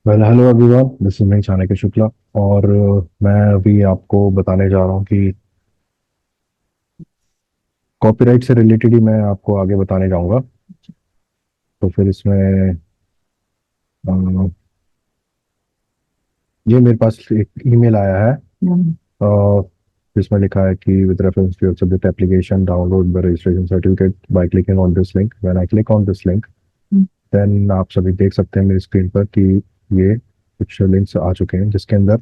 Well hello everyone, this is मैं चाणक्य शुक्ला। और मैं अभी आपको बताने जा रहा हूँ कि कॉपीराइट से रिलेटेड ही मैं आपको आगे बताने जाऊंगा। तो फिर इसमें अ, ये मेरे पास एक ईमेल आया है, जिसमें लिखा है कि with reference to your subject application download the registration certificate by clicking on this link. When I click on this link then आप सभी देख सकते हैं मेरी स्क्रीन पर कि ये कुछ लिंक्स आ चुके हैं, जिसके अंदर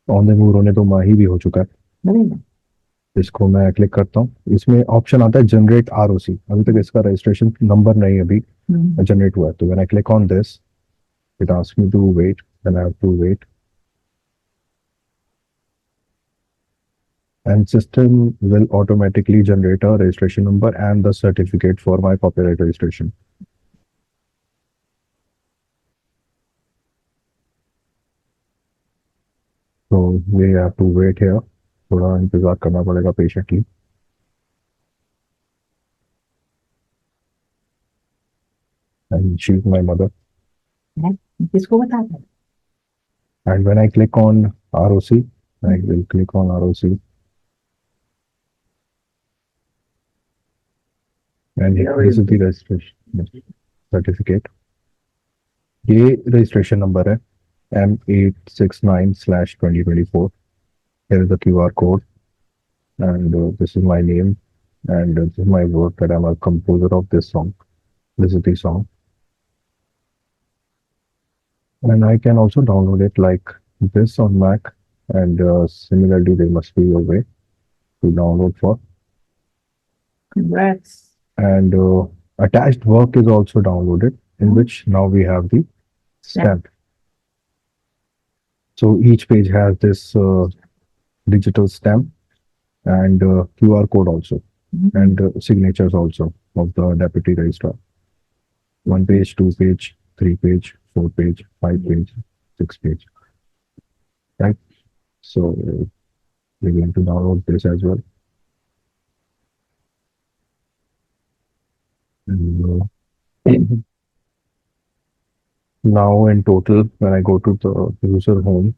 ऑन द मूव रोने तो माही भी हो चुका है। इसको मैं क्लिक करता हूँ, इसमें ऑप्शन आता है जनरेट आरओसी। अभी तक इसका रजिस्ट्रेशन नंबर नहीं अभी जनरेट हुआ है। तो when I click on this it asks me to wait, then I have to wait and system will automatically generate a registration number and the certificate for my copyright registration. So we have to wait here, थोड़ा इंतजार करना पड़ेगा patiently. And she's my mother. किसको बताता है? And when I click on ROC, I will click on ROC and this is the registration certificate. ये registration number है M869/2024. Here is the QR code and this is my name and this is my work that I'm a composer of this song. This is the song and I can also download it like this on Mac, and similarly there must be a way to download for. Congrats. And attached work is also downloaded, in which now we have the stamp. So each page has this digital stamp and QR code also, and signatures also of the deputy registrar. 1 page, 2 page, 3 page, 4 page, 5 page, 6 page. Right. So we're going to download this as well. And, now in total, when I go to the user home,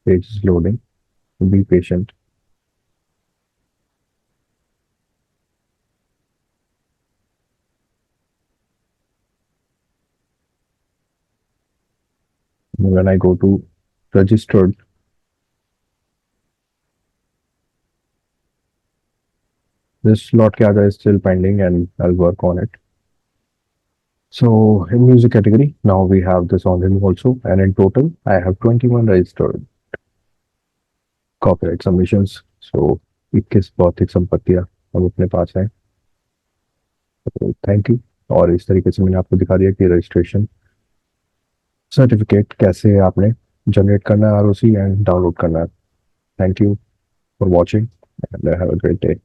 page is loading. Be patient. When I go to registered, this slot kya is still pending and I'll work on it. So in music category, now we have this on him also, and in total, I have 21 registered copyright submissions. So 21 बौद्धिक संपत्तियां अब अपने पास हैं। तो thank you. और इस तरीके से मैंने आपको दिखा दिया कि रजिस्ट्रेशन सर्टिफिकेट कैसे आपने जनरेट करना है आरओसी एंड डाउनलोड करना है। Thank you for watching and have a great day.